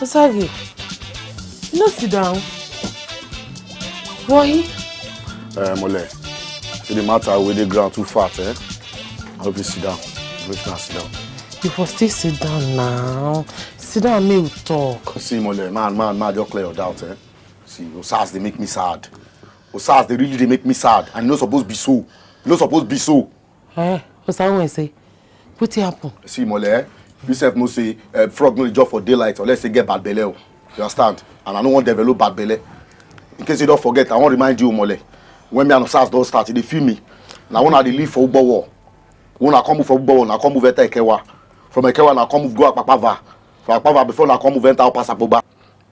Osage, you no sit down. Why? Mole, see the matter where the ground too fat, eh? I hope you sit down. Sit down. You must still sit down now. Sit down and me talk. See, Mole, man, just clear your doubt, eh? See, Osas, they make me sad. Osas, they make me sad. And you're not supposed to be so. You're not supposed to be so. Eh? What's that one say? What happen? See, Mole, you self no say frog no job for daylight unless they get bad belly. You understand? And I don't want to develop bad belly. In case you don't forget, I want to remind you, Mole. When me and Osas don't start, they feel me. Now when I leave for football war. When I come move for football, I come move enter Ekewa. From Ekewa, I come move go Akpakpava. From Akpakpava before I come move enter Opasapoba.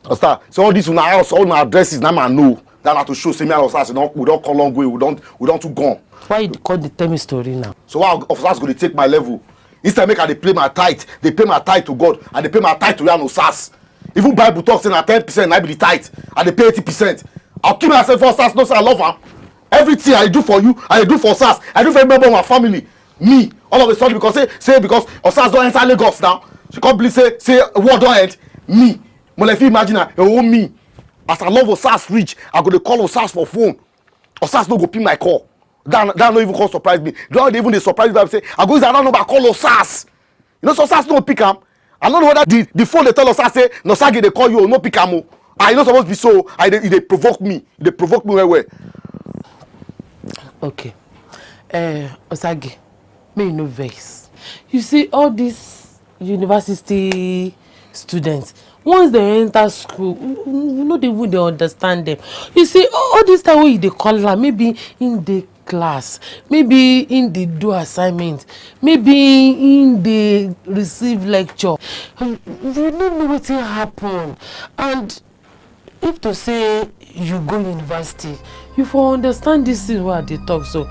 Understand? So all this una house, all our addresses, now I know. That have to show say me and Osas, we don't come long way. We don't too gone. Why you call the tell me story now? So why Osas going to take my level? Instead make I they pay my tithe. They pay my tithe to God and they pay my tithe to Yan Osas. Even Bible talks saying at 10%, I be the tithe and they pay 80%. I'll keep myself for Osas. No, say I love her. Everything I do for you, I do for Osas. I do for every member of my family. Me, all of a sudden because say because Osas don't enter Lagos now. She can't believe say what don't end. Me, but if you imagine her, me. As I love Osas reach, I go to call Osas for phone. Osas no go pick my call. That no even call surprise me. Don't even they surprise me. I say I go I don't know but I call Osas. You know so Osas no pick him. I don't know whether the phone they tell Osas say no Sagi they call you no pick him. I not supposed to be so. They provoke me. They provoke me well. Okay. Osage, may you no vex. You see all these university students, once they enter school, you know they would understand them. You see all this time wey they call her, maybe in the class, maybe in the do assignment, maybe in the receive lecture. You don't know what will happen. And if to say you go university, you for understand this thing where they talk. So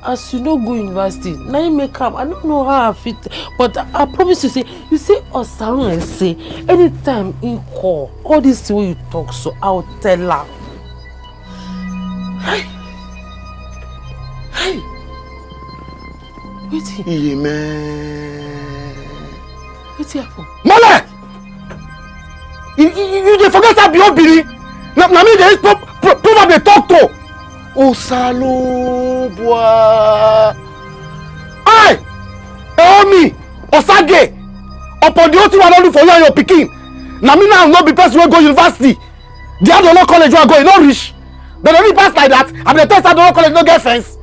as you don't go university, now you make up. I don't know how I fit, but I promise you, say you say Osaru and say anytime in call all this thing you talk, so I'll tell her. Hey, wait here. Amen. Wait here for. Mole! You forget that beyond Billy. Now me there is proverb they talk to. Osalo boy. Aye! Tell me, Osage, upon the only one I do for you and your pikin. Now me now not be person who go university. The other college where I go, you not rich. They don't pass like that. And the test at the college no get sense.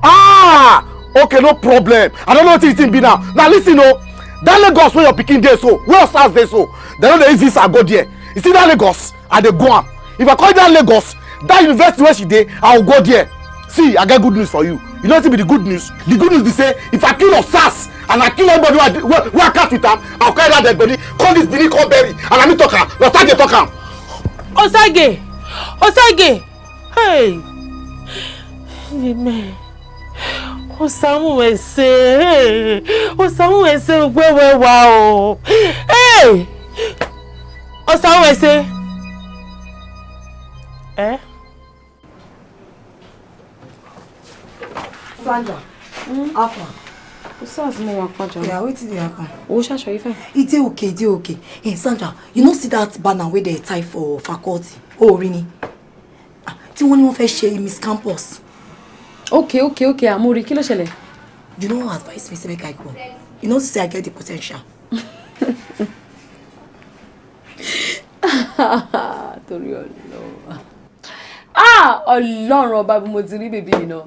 Ah! Okay, no problem. I don't know what it be now. Now listen, no. That Lagos where your pikin dey so, where Osas dey so, they don't dey visa go there. You see that Lagos, I dey go am. If I call that Lagos, that university where she dey, I will go there. See, I get good news for you. You know what be the good news? The good news be say, if I kill Osas and I kill anybody who I catch with am, I'll carry that dead body, call this Billy, call Berry, and I me talk am. Osage talk am. Osage, hey, amen. Osamu ese, Osamu ese wewe wa o. Hey, Osamu ese. Sandra, Alpha. Osas mo wan kwaja. Yeah, wetin dey happen? O sha sure ife. It dey okay. Hey, Sandra, you no see that banner wey dey tie for faculty? Oh, really? Tí wọ́n ní wọ́n fẹ́ ṣe Miss Campus. Okay, Amori, kí ló ṣẹlẹ̀? You know what advice me say make I go? You know say I get the potential. Torí Ọlọ́run. Ọlọ́run ọba bí mo ti rí bèbí mi náà.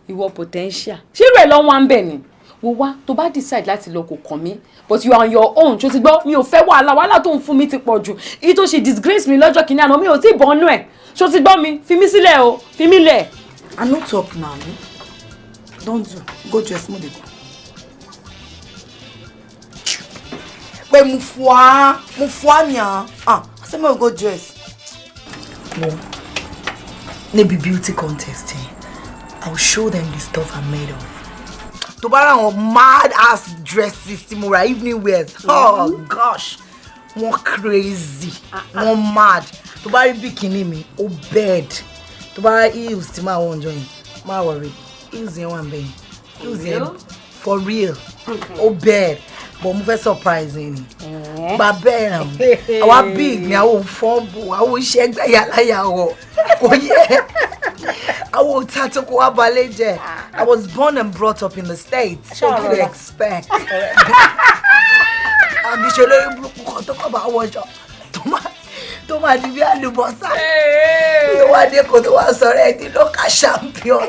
Ìwọ potential. Ṣé rẹ̀ lọ wá ń bẹ̀ ni? Wo wá tó bá decide láti lọ kò kàn mí. But you are on your own. Ṣó ti gbọ́ mi ò fẹ́ wàhálà tó ń fún mi ti pọ̀ jù. Èyí tó ṣe disgrace mi lọ́jọ́ kìíní àná mi ò tí ì bọ́nú ẹ̀. Ṣó ti gbọ́ mi? Fi mí sílẹ̀ o. Fi mí lẹ̀. I no talk now. Don't do. Go dress mo dey go. Pé mo fwa mi ah. I say me go dress. No. Maybe beauty contest. I will show them the stuff I'm made of. To buy our mad ass dresses, Timura evening wears. Oh gosh. More crazy. More mad. To buy bikini me. Oh bed. To buy heels, Tima won't join. Ma worry. Heels in one bed. Heels in for real. Oh bad. But mo fẹ́ surprise ni. Bàbá ẹ̀ àwa big ni àwọn fumble, àwọn iṣẹ́ ẹgbẹ́ yàláyàwó. Kò yẹ. Àwọn tattoo kò wá balẹ̀ jẹ́. I was born and brought up in the States. So what do you expect? I'm sure lórí burúkú kan tó kọ́ bá wọṣọ. Tó máa di bí àlùbọ́sà. Tó wá dé kó tó wá sọ̀rọ̀ ẹ̀ di local champion.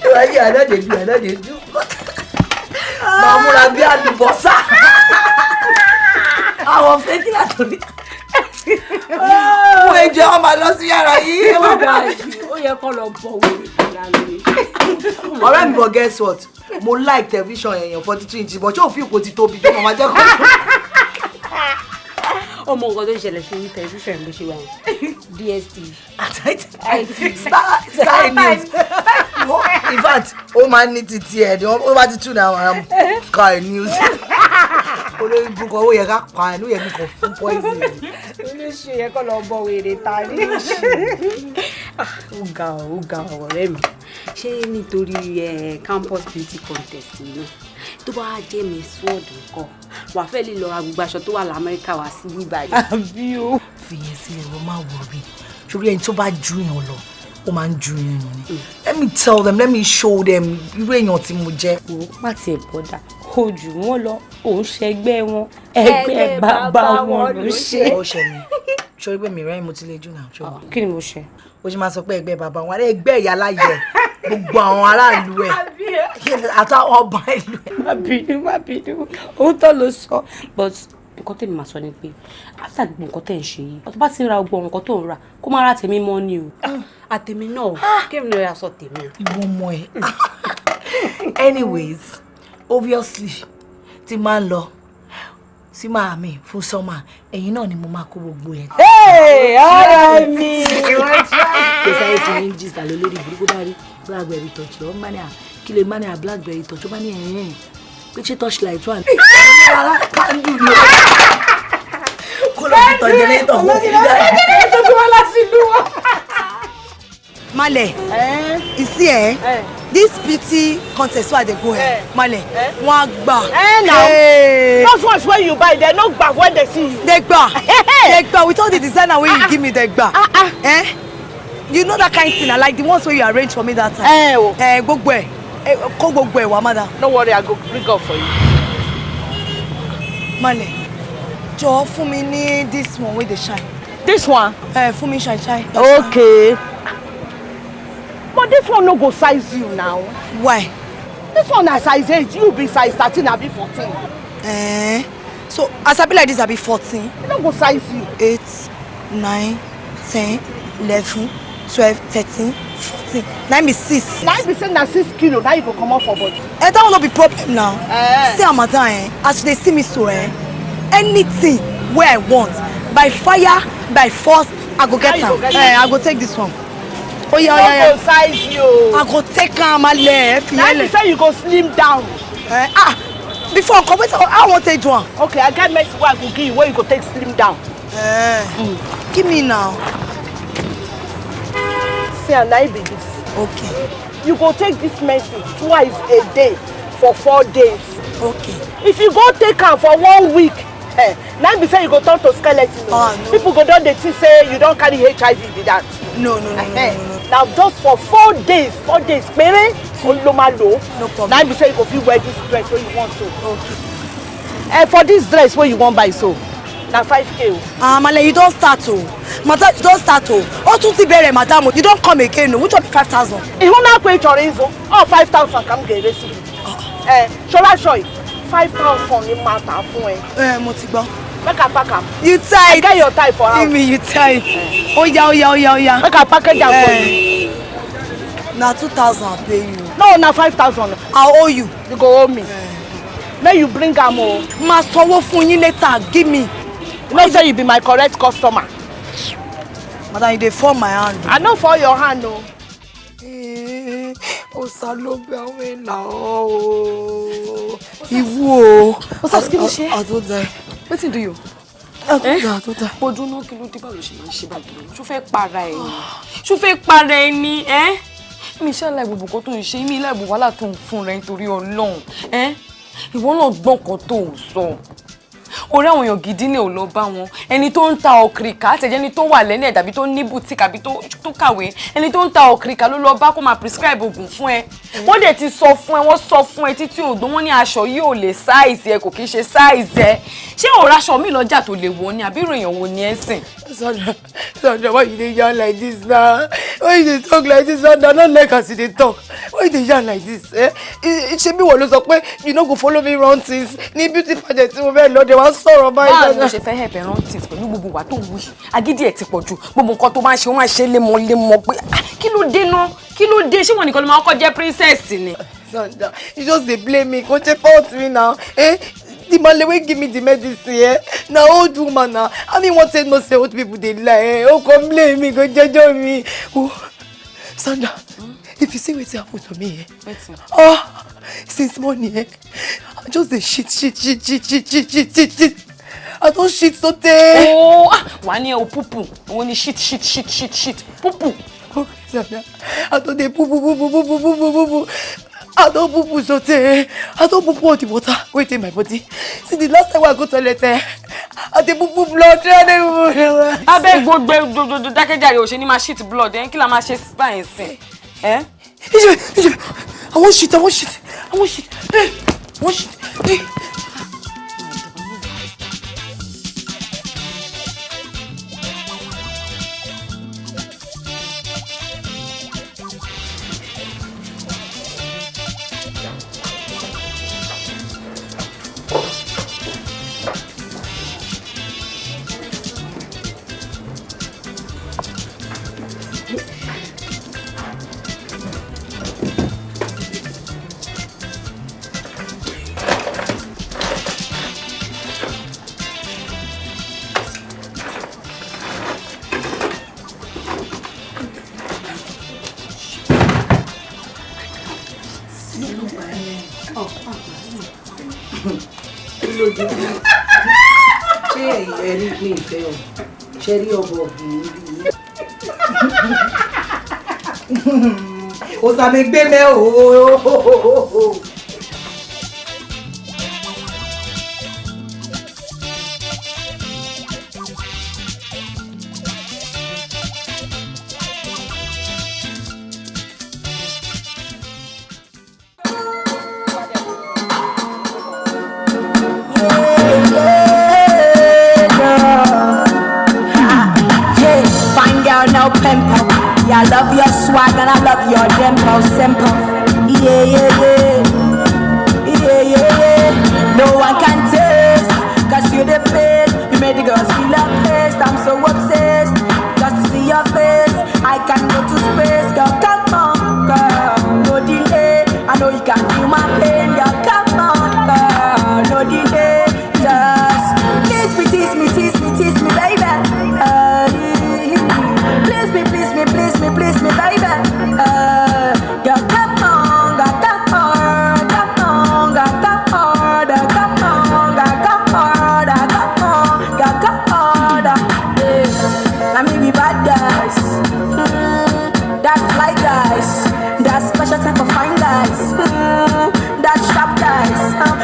Tó wá yẹ ànádẹ́dù. Máa múra bí àlùbọ́sà. Àwọn fẹ́kí látòrí. Mo ẹjọ́ wọn máa lọ sí yàrá yìí. Ó yẹ kó lọ bọ̀ wèrè lálẹ́. Ọ̀rẹ́ mi bọ̀ guess what? Mo like television yẹn 42 inches but ṣé òfin ìpò ti tóbi tó máa jẹ́ kó. Ọmọ nǹkan tó ṣẹlẹ̀ sí ní tẹlifíṣàn bó ṣe wà DSTV. Sky News. In fact, ó máa ń ní títí ẹ̀ ó bá ti tún náà Sky News. Olórí burúkú owó yẹ ká pa ẹ̀ ló yẹ kí kò fún poison. Olóṣù yẹ kó lọ bọ̀ wèrè ta ní. Ó ga ọ̀rẹ́ mi. Ṣé nítorí campus beauty contest náà tó bá jẹ́ Miss World nǹkan wà fẹ́ lè lọ ra gbogbo aṣọ tó wà l'Amẹ́ríkà wá sí bíbá yìí. Àbí o. Fìyẹn sílẹ̀ wọ́n máa wọ̀ rí sórí ẹni tó bá ju èèyàn lọ ó máa ń ju èèyàn ni. Let me tell them, let me show them irú èèyàn tí mo jẹ́. Wò ó má tiẹ̀ bọ́dà kó jù wọ́n lọ òun ṣẹgbẹ́ wọn ẹgbẹ́ bàbá wọn ló ṣe. Ó ṣe mi sórí pé mi rẹ́yìn mo ti lè jù náà. Kí ni mo ṣe? Ó ṣe máa sọ pé ẹgbẹ́ bàbá wọn ẹgbẹ́ ìyá láyé gbogbo àwọn aráàlú ẹ̀ àtàwọn ọba ìlú ẹ̀. Má bínú òótọ́ ló sọ but nǹkan tèmi máa sọ ni pé after gbogbo nǹkan tẹ̀ ń ṣe yìí ọtọ́ bá ti ra gbogbo nǹkan tó ń rà kó má ra tèmi mọ́ ni o. Àtèmi náà kémi lè ra sọ tèmi. Ìwọ ọmọ ẹ. Anyways, obviously tí máa ń lọ sí Miami fún summer ẹ̀yin náà ni mo máa kó gbogbo ẹ̀. Ọ̀rẹ́ mi. Kèsà èsì ní jíjà lórí burúkú dárí blackberry touch lọ mania kí lè mania blackberry touch ó bá ní ẹ̀yìn pé ṣé torchlight wà ní. Kándù ni kó lọ fi tọ́jú lẹ́yìn tó wọ́n fi dárí. Ètò tí wọ́n lásì lú wọn. Male, you see this beauty contest where they go Male, one gba. Now, those ones where you buy, they no gba when they see you. They gba. With all the designer where you give me, they gba. You know that kind of thing. I like the ones where you arrange for me that time. Go Wamada. Don't worry, I go bring up for you. Male, Joe, for me need this one where they shine. This one? For me shine. Okay. But this one no go size you now. Why? This one na size 8, you be size 13, I be 14. So as I be like this, I be 14. It no go size you. 8, 9, 10, 11, 12, 13, 14. Now be 6. Now be saying na 6 kilo, now you go come out for body. That will not be problem now. See Amadan, as they see me so, anything where I want, by fire, by force, I go get them. I go take this one. Oh yeah. Go size you. I go take my left. Now you say you go slim down. Before I come, I want to take one. Okay, I got next one I go give you where you go take slim down. Give me now. See, and I be this. Okay. You go take this medicine twice a day for 4 days. Okay. If you go take am for 1 week, now be say you go turn to skeleton. No. People go down, they think say you don't carry HIV with that. No. Now just for 4 days, pere, no problem. Now be say you go fit wear this dress where you want so. Okay. For this dress where you want buy so, now 5K. Male, you don't start Madam, you don't start Oh, tuti bere, madam, you don't come again Which one be 5,000? If you not pay your reason, 5,000 come get receipt. Shall I show you? 5,000 in matter for Mo ti gbọ́. Make a pack am. You tight. I get your tie for house. Give me you tight. Oh yeah. Make a package am for you. Now 2,000 I'll pay you. No, na 5,000. I'll owe you. You go owe me. May you bring am o. Ma sanwó fún yín later. Give me. You know say you be my correct customer. Madam, you dey fall my hand. I no fall your hand o. Osa ló bẹ àwọn ìlà o. Ìwú o. Osas, kí ló ṣe? Àtúntà. Wetin do you? Àtúntà. Ojú náà kí ló dé báwo ṣe máa ń ṣe báyìí? Ṣó fẹ́ para ẹ ni? mi ṣe láì gbogbo kan tó ń ṣe mí láì gbogbo wàhálà tó ń fún rẹ nítorí Ọlọ́run ìwọ náà gbọ́n kan tó ń sọ orí àwọn èèyàn gidi lè ò lọ bá wọn ẹni tó ń ta ọ̀kìrìkà àtẹ̀jẹ́ ẹni tó wà lẹ́nẹ̀ tàbí tó ní bùtíkì àbí tó kàwé ẹni tó ń ta ọ̀kìrìkà ló lọ bá kó máa prescribe oògùn fún ẹ wọ́n dẹ̀ ti sọ fún ẹ wọ́n sọ fún ẹ títí ògbó wọn ní aṣọ yìí ò lè size ẹ kò kì í ṣe size ẹ ṣé òòrùn aṣọ mi lọ́jà tó lè wọ ni àbí ìròyìn wo ni ẹ sìn. Sandra, why you dey yarn like this now? Why you dey talk like this? Sandra, not like as you dey talk. Why you dey yarn like this? Ṣebí wọ́n ló sọ pé you no go follow me run things ní beauty pageant tí mo fẹ́ lọ dé wá sọ̀rọ̀ báyìí. Báwo ni mo ṣe fẹ́ help ẹ run things pẹ̀lú gbogbo wa tó wù yìí? Agídí ẹ̀ ti pọ̀ jù. Gbogbo nǹkan tó máa ń ṣe wọ́n á ṣe lémọ́ pé kí ló dé náà? Kí ló dé? Ṣé wọn nìkan ló máa kọ́ jẹ́ princess ni? Sandra, you just dey blame me. Kò ṣe fault me now. The man wey give me the medicine, na old woman na. I mean, what say no say old people dey lie. Oh, come blame me, go judge me. Oh, Sandra, if you see wetin happen to me, since morning, I just dey shit. I don shit so tey. Oh, wà ní ẹ o pupu. Òun ni shit. Pupu. Oh, Sandra, I don dey pupu. I don't poo so tey. I don't poo all the water wey in my body. See the last time I go toilet, I dey poo blood. Abeg gbogbo dákẹ́jàre ò ṣe ní máa shit blood kí la máa ṣe spine sin. I want shit. Hey. Cherry ọbọ Osa me gbe me o. I love your swag and I love your dimple, simple. Yeah. No one can taste, cause you're the best. You made the girls feel amazed. I'm so obsessed, just to see your face. I can go to space, girl, come on, girl. No delay, I know you can feel my pain, girl, come on, girl. No delay, just tease me, baby. Please me, baby. Girl, come on, Now me be bad guys, that fly guys, that special type of fine guys, that sharp guys.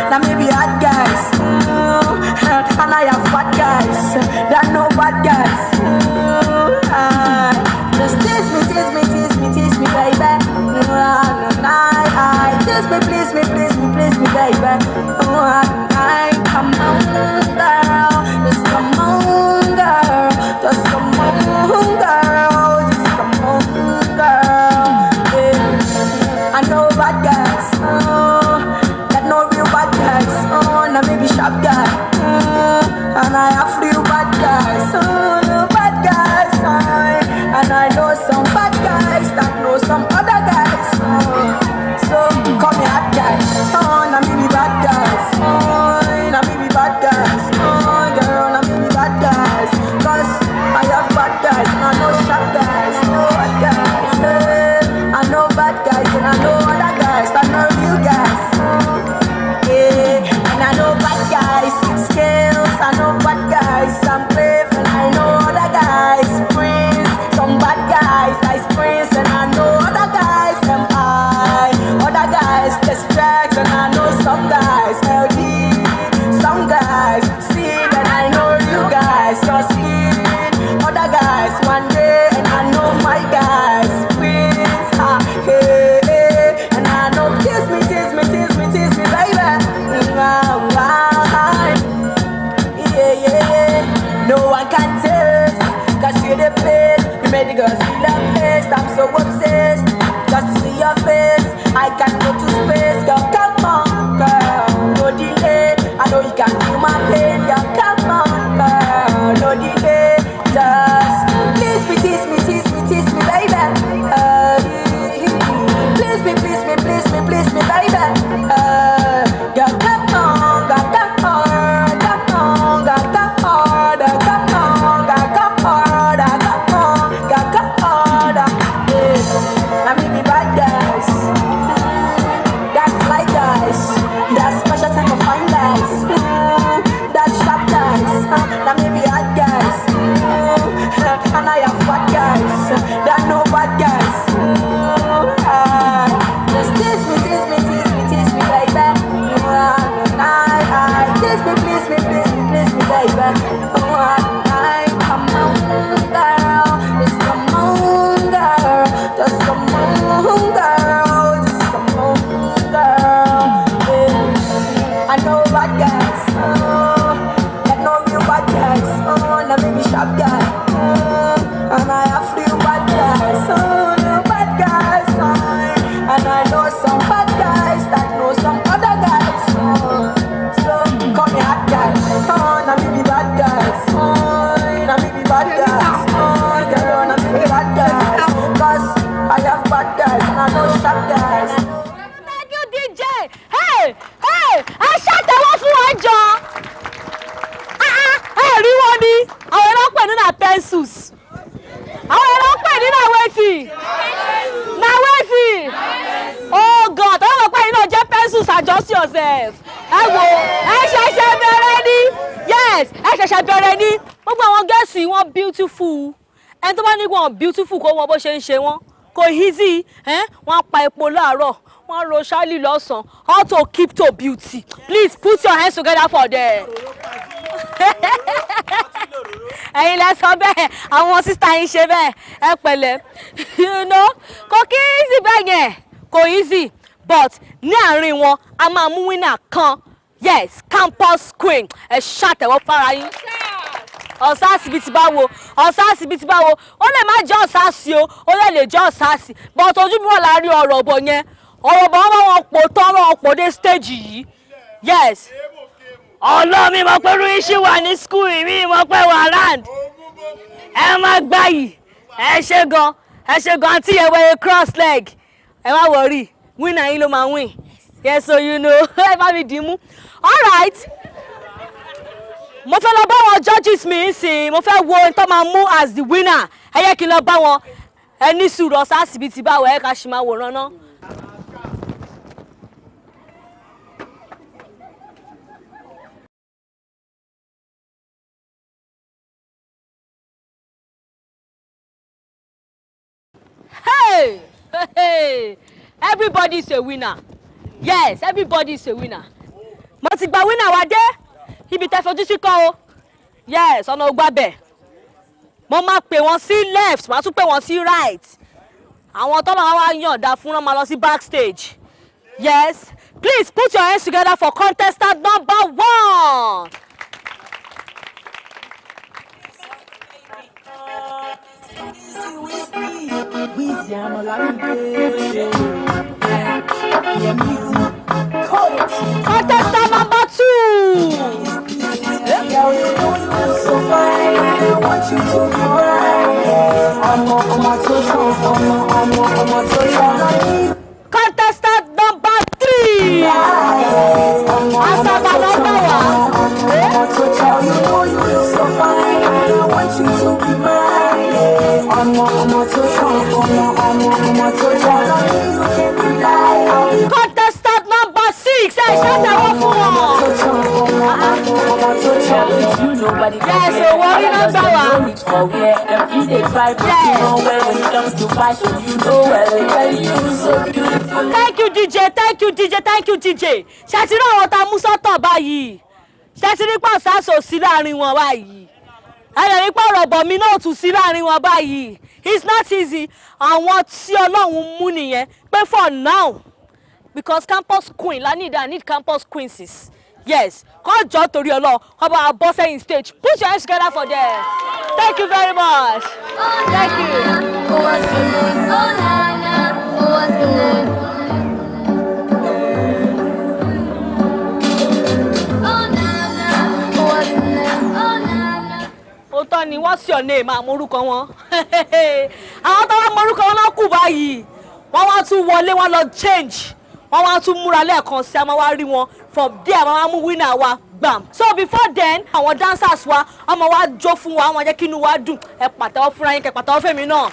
Now me be hard guys, and I have bad guys, that no bad guys. Just tease me, baby. Tease me, please me, baby. Come on, girl. Just come on, girl. Just come on, girl. Yeah. I know bad guys. That no real bad guys. Now maybe sharp guy. And I have real bad guys. Bad guys. And I know some bad guys that know some other guys. So call me hot guys. Now me be bad guys. Now me be bad guys. some guys LD, some guys see, and I know you guys succeed. Other guys one day, and I know my guys wins. Hey, hey, and I know kiss me, baby. Yeah. No one can taste, cause you're the place. You made the girls feel amazed. I'm so obsessed, just to see your face. I can go to space, girl, come on, girl, no delay. I know you can feel my pain, girl, come on, girl, no delay. Just please me, tease me, baby. Please me, baby. Girl, come on, girl, come on, come on, girl, come on, girl, come on, girl, come on, girl, come on, girl, come on. I mean the bad guys, that's like guys, that's special type of fine guys, that's sharp guys, that may be hot guys, and I have bad guys, that no bad guys. Just tease me, baby. Tease me, please me, baby. Come on, girl. Just come on, girl. Just come on, girl. Just come on, girl. Yeah. I know bad guys. I know real bad guys. Now maybe sharp guy. And I have real bad guys. Real bad guys. And I know some bad guys that know some other guys. So call me hot guys. Now me be bad guys. Now me be bad guys. Girl, now me be bad guys. Cause I have bad guys and I know sharp guys. Thank you, DJ. Hey, I shut the one for one job. Rí wọn ni àwọn ọlọ́pàá nínú pencils. Àwọn ọlọ́pàá nínú wetin. Na wetin. Oh God, àwọn ọlọ́pàá yìí náà jẹ́ pencils, adjust yourself. Ẹ wo, ẹ ṣẹ̀ṣẹ̀ bẹ̀rẹ̀ ni. Yes, ẹ ṣẹ̀ṣẹ̀ bẹ̀rẹ̀ ni. Gbogbo àwọn gẹ̀ẹ́sì wọn beautiful. Ẹni tó bá ní wọn beautiful kó wọn bó ṣe ń ṣe wọn. Kò easy, wọ́n pa epo láàárọ̀, wọ́n ro Charlie lọ́sàn. How to keep to beauty. Please put your hands together for them. Ẹ̀yin lẹ sọ bẹ́ẹ̀, àwọn sister yín ṣe bẹ́ẹ̀, ẹ pẹ̀lẹ́. You know, kò kí easy bẹ́ẹ̀ yẹn, kò easy, but ní àárín wọn a máa mú winner kan. Yes, campus queen. Ẹ ṣàtẹ̀wọ́ fara yín. Osas bí ti báwo, Osas bí ti báwo. Ó lè má jẹ́ Osas o, ó lè jẹ́ Osas, but ojú mi wà láàrin ọ̀rọ̀ bọ̀ yẹn. Ọ̀rọ̀ bọ̀ wọn pò tán wọn pò dé stage yìí. Yes. Ọlọ́ mi mọ̀ pé ruin ṣì wà ní school mi mọ̀ pé wà land. Ẹ má gbà yìí. Ẹ ṣe gan àǹtí yẹn wẹ̀ cross leg. Ẹ má worry, winner yín ló máa win. Yes, so you know. Ẹ bá mi dì mú. All right. Mo fẹ́ lọ bá wọn judges mi nsìn, mo fẹ́ wo tó máa mú as the winner. Ẹ yẹ kí n lọ bá wọn. Ẹ ní sùúrù Osas bí ti báwo ẹ ká ṣì máa wòran náà. Hey, everybody is a winner. Yes, everybody is a winner. Mo ti gba winner wa dé. Ibi tẹ́ fojú sí kọ́ o. Yes, ọ̀nà ògbàbẹ̀. Mo máa pè wọ́n sí left, màá tún pè wọ́n sí right. Àwọn tó máa wá yànda fún wọn máa lọ sí backstage. Yes, please put your hands together for contestant number 1. Contestant number 2. Girl, you know you're so fine. I want you to be mine. Contestant number 3. Asaba number 1. You know you're so fine. I want you to be mine. Contestant number 6. Ẹ ṣàtẹ̀wọ́ fún wọn. nobody compares. so what you know about? No need for where every day cry, but you know well when it comes to fight, you know well. You so beautiful. Thank you DJ, thank you DJ, thank you DJ. Ṣé ti rí àwọn tá mú sọ́tọ̀ báyìí? Ṣé ti rí pọ̀ sáso sí láàrin wọn báyìí? Ayọ̀ rí pọ̀ rọ̀bọ̀ mi náà tún sí láàrin wọn báyìí. It's not easy. Àwọn tí Ọlọ́run mú nìyẹn pé for now because campus queen I need campus queens. Yes, God jọ torí Ọlọ́run. How about boss in stage? Put your hands together for them. Thank you very much. Thank you. Oh, what's your name? Oh, Nana. Oh, what's your name? Oh, Nana. Oh, what's your name? Oh, Nana. Tony, what's your name? Amorúkọ wọn. Àwọn tó wá morúkọ wọn náà kù báyìí. Wọ́n wá tún wọlé wọ́n lọ change. Wọ́n wá tún múra lẹ́ẹ̀kan sí àmọ́ wá rí wọn. From there, àwọn mú winner wa gbam. So before then, àwọn dancers wa, ọmọ wa jó fún wa, àwọn jẹ́ kí inú wa dùn. Ẹ pàtẹ́wọ́ fúnra yín, kẹ́ pàtẹ́wọ́ fẹ́mi náà.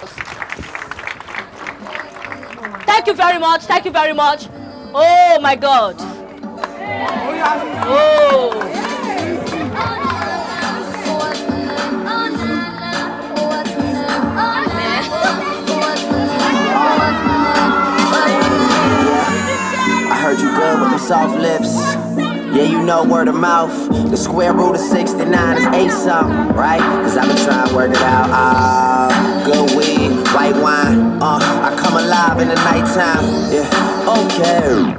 Thank you very much. Thank you very much. Oh my God. Oh. I heard you good with them soft lips. Yeah, you know word of mouth. The square root of 69 is 8 something, right? Cause I've been trying to work it out. Good weed, white wine. I come alive in the nighttime. Yeah, okay.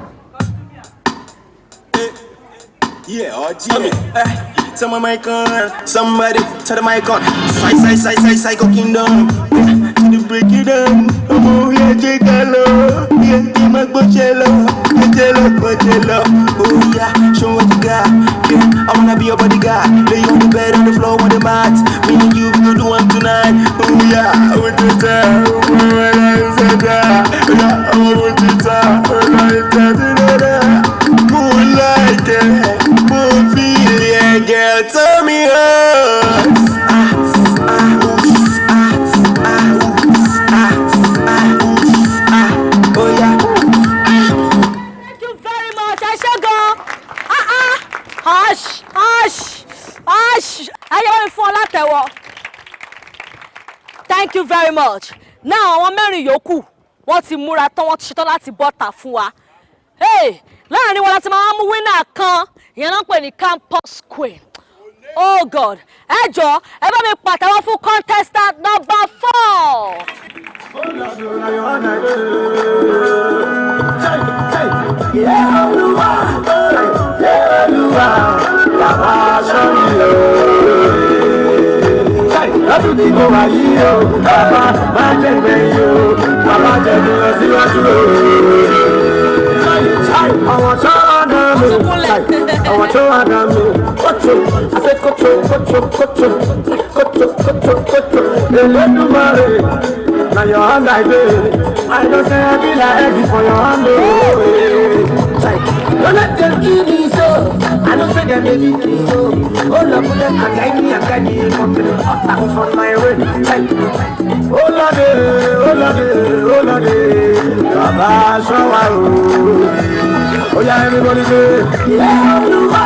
Yeah, turn my mic on. Somebody turn the mic on. Psycho kingdom. To the break it down. Oh yeah, take a look. Yeah, give my bocello. Bocello. Oh yeah, show what you got. Yeah, I wanna be your bodyguard. Lay on the bed on the floor on the mat. Me and you will do one tonight. Oh yeah, with the time. Oh yeah, I want the time. Moonlight, moonlight, girl, tell me oh yeah. Thank you very much. I shall go. Hush. Thank you very much. Now, àwọn mẹ́rin yòókù, wọ́n ti múra tán, wọ́n ti ṣetán láti bọ́ta fún wa. Hey, láàrin wọn láti máa mú winner kan, ìyẹn náà pè ní campus queen. Oh God, ẹ jọ̀ọ́, ẹ bá mi pàtẹ́wọ́ fún contestant number 4. Láti mo wà yìí o, bàbá máa ń tẹ̀lé yìí o, bàbá jẹ̀bi lọ síwájú o. Àwọn tó wà náà mi, àwọn tó wà náà mi, kótó, àṣẹ kótó. Elédùmarè, na your hand I dey. I know say I be like egg for your hand o. Don't let them kill me so. I know say them dey kill me so. Oh Lord, put them and guide me, come to the obstacle from my way. Oh Lord, Baba show wa o. Oh yeah, everybody say, yeah, Oluwa,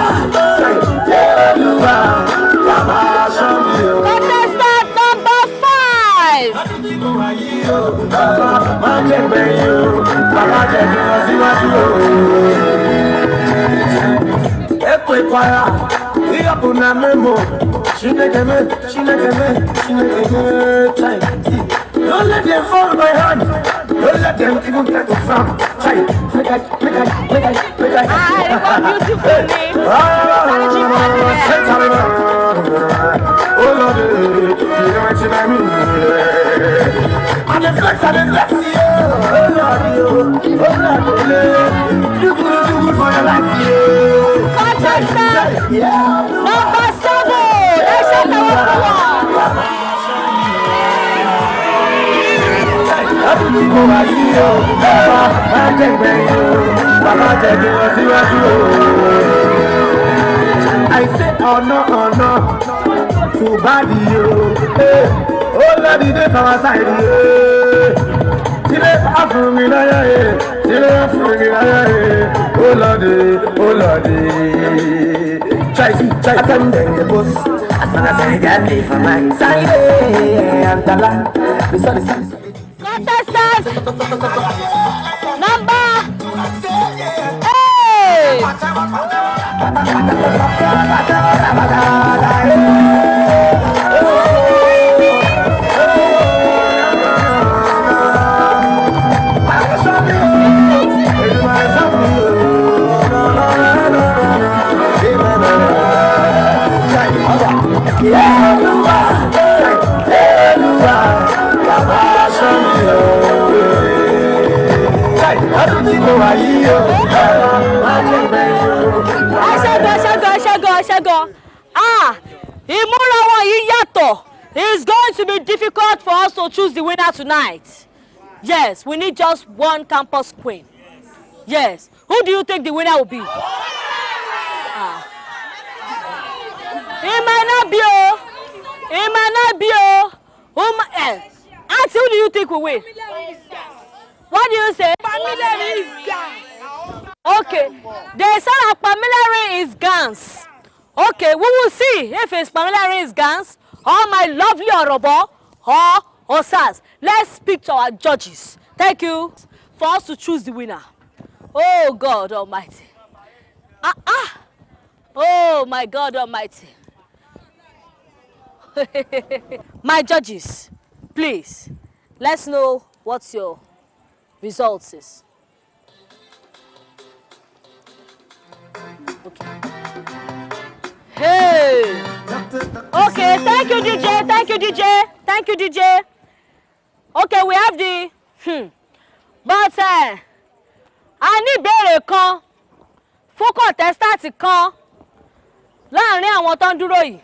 Baba show me o. Contestant number 5. Baba máa ń tẹ̀gbẹ́ yìí o, bàbá tẹ̀gbẹ́ lọ síwájú o. Ekwe kwara, iyapu na memo. Shinekeme, time. Don't let them fall my hand. Don't let them even get the farm. Try. Make I. Ah, beautiful name. Oh Lord, you know what I mean. And the flex, oh Lord, you good for your life, Contestant number 7. Let's shut the I say, oh no, too bad, you. Oh Lord, you did our side, oh Lord, try, attend the boss. As long as I got me for my side, I'm Tala. Contestants, number 8. Ṣẹ́gun. Ìmúra wọn yìí yàtọ̀. It's going to be difficult for us to choose the winner tonight. Yes, we need just one campus queen. Yes. Who do you think the winner will be? It might not be. It might not be. Auntie, who do you think will win? What do you say? Pamela is Gans. Okay. They said that Pamela is Gans. Okay, we will see if it's Pamela is Gans or my lovely Yoruba or Osas. Let's speak to our judges. Thank you for us to choose the winner. Oh God Almighty. Oh my God Almighty. My judges, please, let's know what your results is. Okay. Hey. Okay, thank you, DJ. Thank you, DJ. Thank you, DJ. Okay, we have the but a ní ìbéèrè kan fún contestant kan láàrin àwọn tó ń dúró yìí.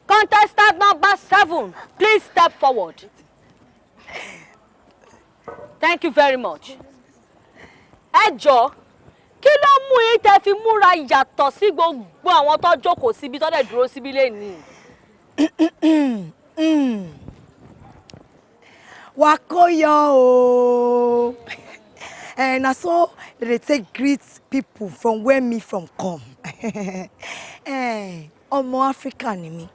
Contestant number 7, please step forward. Thank you very much. Ẹ jọ̀ọ́, kí ló mú yín tẹ́ fi múra yàtọ̀ sí gbogbo àwọn tó jókòó síbi tó dẹ̀ dúró síbi lẹ́nìí? Wakoyo o. And na so they take greet people from where me from come. Ọmọ Africa ni mi.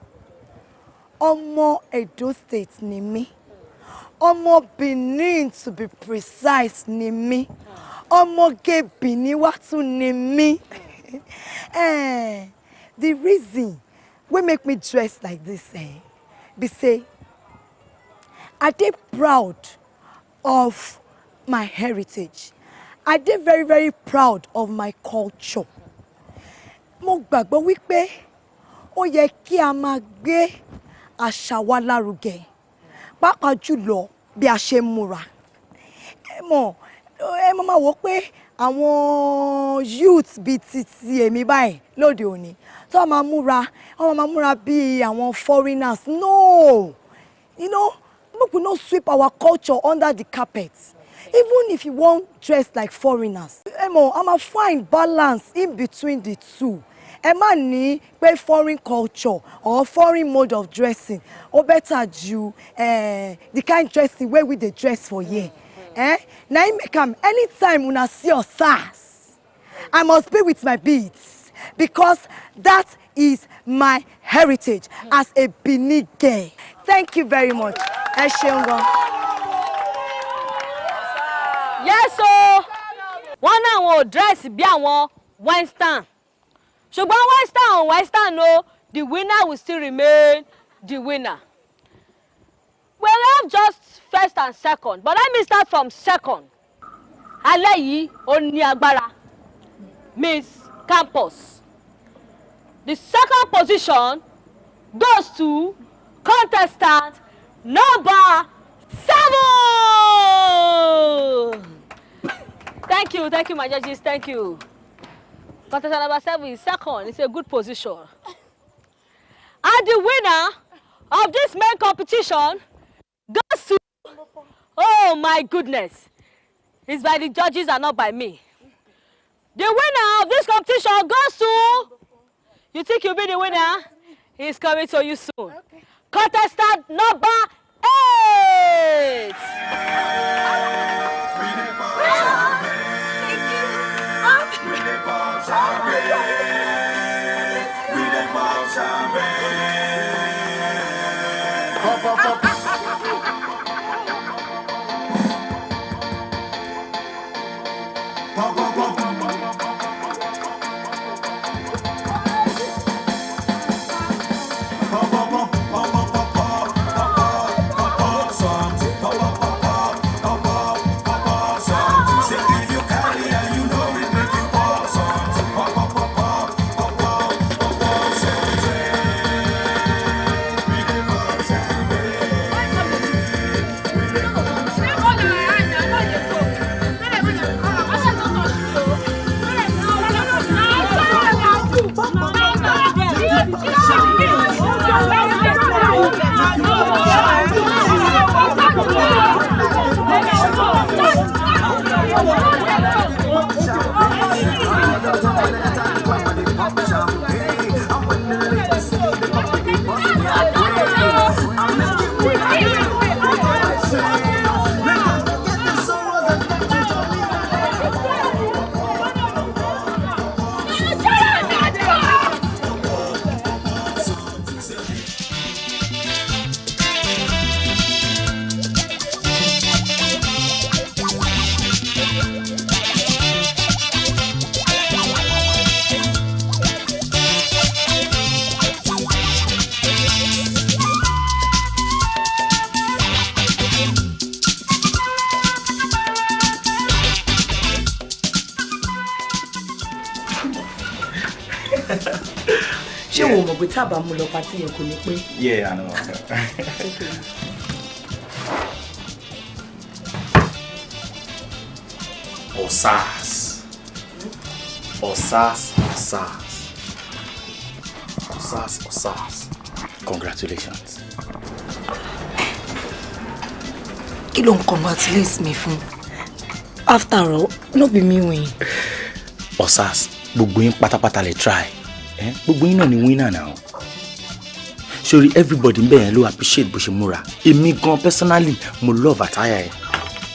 Ọmọ Edo State ni mi. Ọmọ Benin to be precise ni mi. Ọmọge Benin wa tún ni mi. The reason wey make me dress like this be say I dey proud of my heritage. I dey very, very proud of my culture. Mo gbàgbọ́ wípé ó yẹ kí a máa gbé àṣà wa lárugẹ. Pàápàá jùlọ bí a ṣe múra. Ẹ mọ̀ máa wò pé àwọn youth bíi titi èmi báyìí lóde òní tó máa múra bí àwọn foreigners. No! You know, make we no sweep our culture under the carpet. Even if you won't dress like foreigners, I'm a find balance in between the two. Ẹ má ní pé foreign culture or foreign mode of dressing or better ju the kind dressing where we dey dress for here. Now I make am anytime una see Osas, I must be with my beads because that is my heritage as a Benin girl. Thank you very much. Ẹ ṣeun gan. Yes, so wọ́n náà wọn ò dress bí àwọn Western. Ṣùgbọ́n Western no, the winner will still remain the winner. We have just first and second, but let me start from second. Alẹ́ yìí ó ní agbára. Miss Campus. The second position goes to contestant number 7. Thank you, my judges, thank you. Contestant number 7 is second. It's a good position. And the winner of this main competition goes to, oh my goodness, it's by the judges and not by me. The winner of this competition goes to, you think you'll be the winner? He's coming to you soon. Okay. Contestant number 8. Ṣé wo mọ̀ pé tá bá mú lọ party yẹn kò ní pé? Yeah, I know. Osas. Congratulations. Kí ló ń congratulate me fún? After all, no be me win. Osas, gbogbo yín pátápátá lè try. Gbogbo yín náà ni winner now. Sorry, everybody ń bẹ̀ yẹn ló appreciate bó ṣe múra. Èmi gan personally, mo love attire ẹ.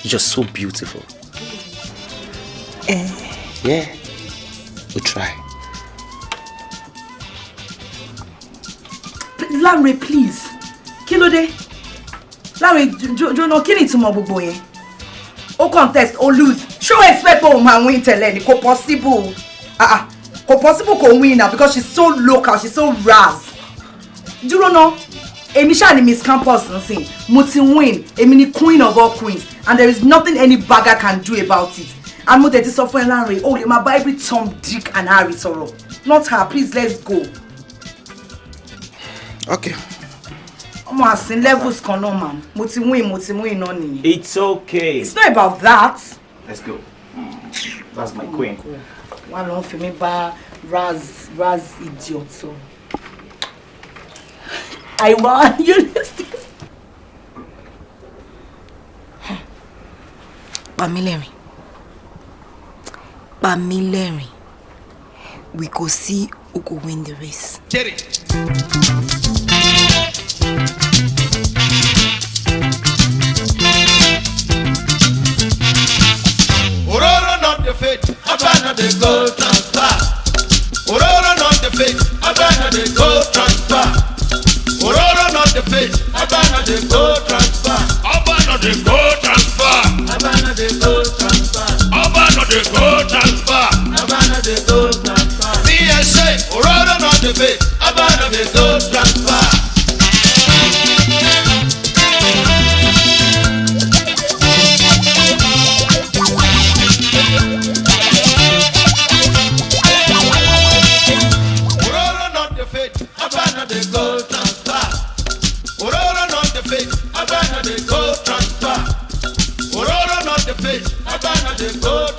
You're just so beautiful. Yeah, we try. Larry, please. Kí ló dé? Larry, no kí ni ìtumọ̀ gbogbo yẹn? O contest, o lose. Show expect o ma win tẹ́lẹ̀ ni, kò possible. Kò possible kò win now because she's so local, she's so ras. Dúró ná. Èmi ṣá ni Miss Campus nsìn. Mo ti win. Èmi ni queen of all queens and there is nothing any bagger can do about it. And mo tẹ̀ ti sọ fún ẹ Larry, o lè máa bá every Tom, Dick and Harry sọ̀rọ̀. Not her, please let's go. Okay. Omo asin levels kan náà man. Mo ti win náà nìyẹn. It's okay. It's not about that. Let's go. That's my queen. Wọ́n lọ fi mí bá raz idiot so. I want you listen. Pamilerin. We go see who go win the race. Jerry. Ororo not the fate, Abana the gold transfer. Ororo not the fate, Abana the gold transfer. Ororo not the fate, Abana the gold transfer. Abana the gold transfer. Abana the gold transfer. Abana the gold transfer. Abana the gold transfer. CSA, Ororo not the fate, Abana the gold transfer. Abana the gold transfer. Ororo not the fate. Abana the gold transfer. Ororo not the fate. Abana the gold.